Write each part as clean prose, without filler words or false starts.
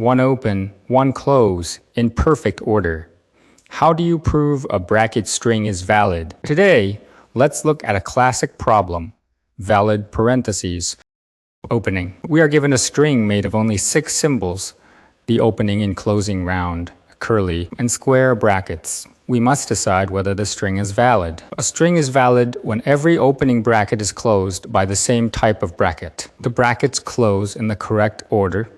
one open, one close, in perfect order. How do you prove a bracket string is valid? Today, let's look at a classic problem, valid parentheses. Opening. We are given a string made of only 6 symbols, the opening and closing round, curly, and square brackets. We must decide whether the string is valid. A string is valid when every opening bracket is closed by the same type of bracket. The brackets close in the correct order,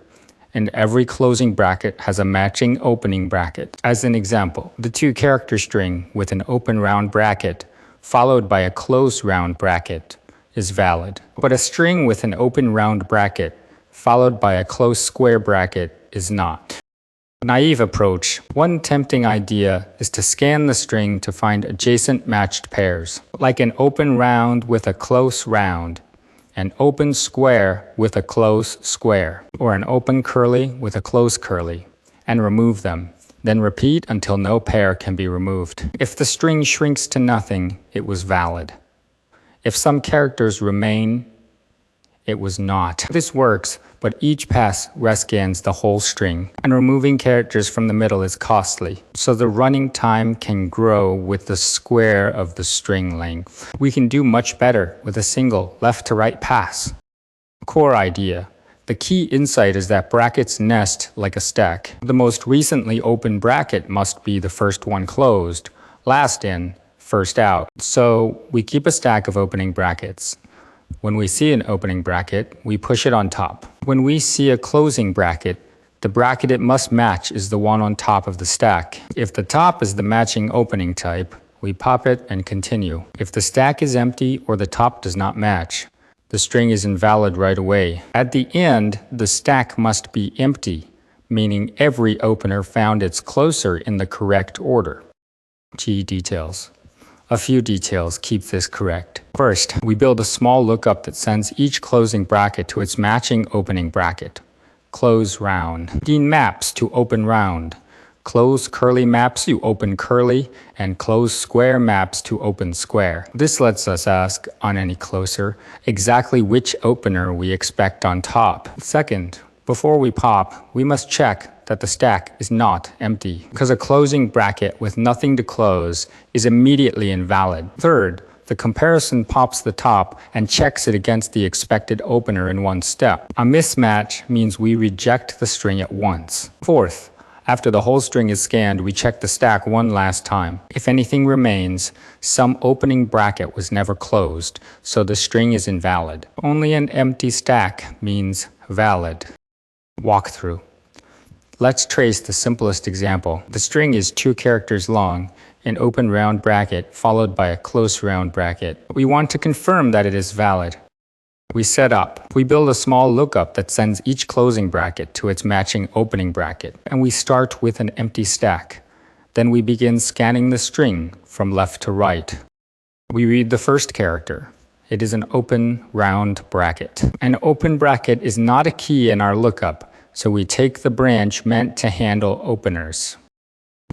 and every closing bracket has a matching opening bracket. As an example, the 2-character string with an open round bracket followed by a closed round bracket is valid. But a string with an open round bracket followed by a closed square bracket is not. Naive approach. One tempting idea is to scan the string to find adjacent matched pairs, like an open round with a close round, an open square with a close square, or an open curly with a close curly, and remove them. Then repeat until no pair can be removed. If the string shrinks to nothing, it was valid. If some characters remain, it was not. This works, but each pass rescans the whole string, and removing characters from the middle is costly, so the running time can grow with the square of the string length. We can do much better with a single left-to-right pass. Core idea. The key insight is that brackets nest like a stack. The most recently open bracket must be the first one closed, last in, first out. So we keep a stack of opening brackets. When we see an opening bracket, we push it on top. When we see a closing bracket, the bracket it must match is the one on top of the stack. If the top is the matching opening type, we pop it and continue. If the stack is empty or the top does not match, the string is invalid right away. At the end, the stack must be empty, meaning every opener found its closer in the correct order. Key details. A few details keep this correct. First, we build a small lookup that sends each closing bracket to its matching opening bracket. Close round. Dean maps to open round. Close curly maps to open curly, and close square maps to open square. This lets us ask, on any closer, exactly which opener we expect on top. Second, before we pop, we must check that the stack is not empty, because a closing bracket with nothing to close is immediately invalid. Third, the comparison pops the top and checks it against the expected opener in one step. A mismatch means we reject the string at once. Fourth, after the whole string is scanned, we check the stack one last time. If anything remains, some opening bracket was never closed, so the string is invalid. Only an empty stack means valid. Walkthrough. Let's trace the simplest example. The string is 2 characters long, an open round bracket followed by a close round bracket. We want to confirm that it is valid. We set up. We build a small lookup that sends each closing bracket to its matching opening bracket, and we start with an empty stack. Then we begin scanning the string from left to right. We read the first character. It is an open round bracket. An open bracket is not a key in our lookup, so we take the branch meant to handle openers.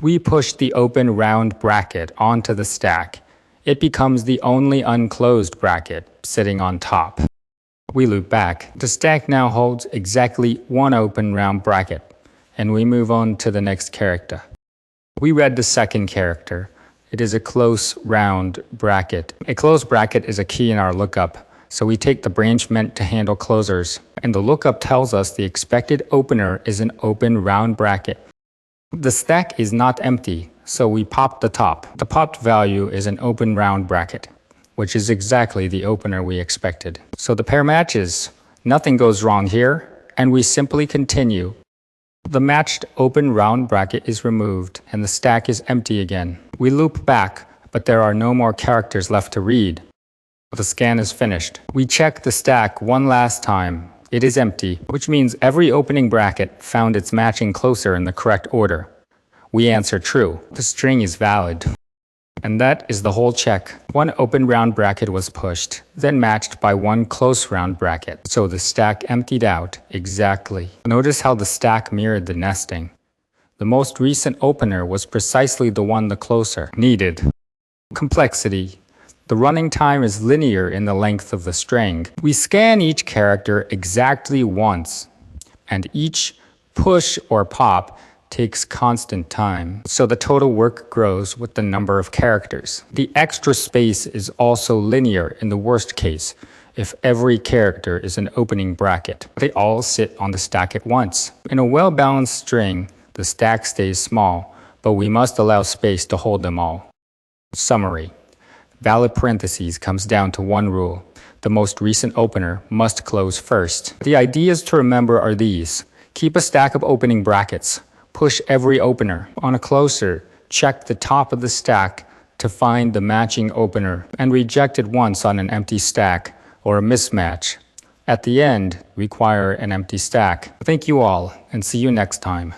We push the open round bracket onto the stack. It becomes the only unclosed bracket, sitting on top. We loop back. The stack now holds exactly one open round bracket, and we move on to the next character. We read the second character. It is a close round bracket. A closed bracket is a key in our lookup, so we take the branch meant to handle closers, and the lookup tells us the expected opener is an open round bracket. The stack is not empty, so we pop the top. The popped value is an open round bracket, which is exactly the opener we expected. So the pair matches. Nothing goes wrong here, and we simply continue. The matched open round bracket is removed, and the stack is empty again. We loop back, but there are no more characters left to read. The scan is finished. We check the stack one last time. It is empty, which means every opening bracket found its matching closer in the correct order. We answer true. The string is valid. And that is the whole check. One open round bracket was pushed, then matched by one close round bracket, so the stack emptied out exactly. Notice how the stack mirrored the nesting. The most recent opener was precisely the one the closer needed. Complexity. The running time is linear in the length of the string. We scan each character exactly once, and each Push or pop takes constant time, so the total work grows with the number of characters. The extra space is also linear in the worst case, if every character is an opening bracket. They all sit on the stack at once. In a well-balanced string, the stack stays small, but we must allow space to hold them all. Summary. Valid parentheses comes down to one rule. The most recent opener must close first. The ideas to remember are these. Keep a stack of opening brackets. Push every opener. On a closer, check the top of the stack to find the matching opener and reject it once on an empty stack or a mismatch. At the end, require an empty stack. Thank you all, and see you next time.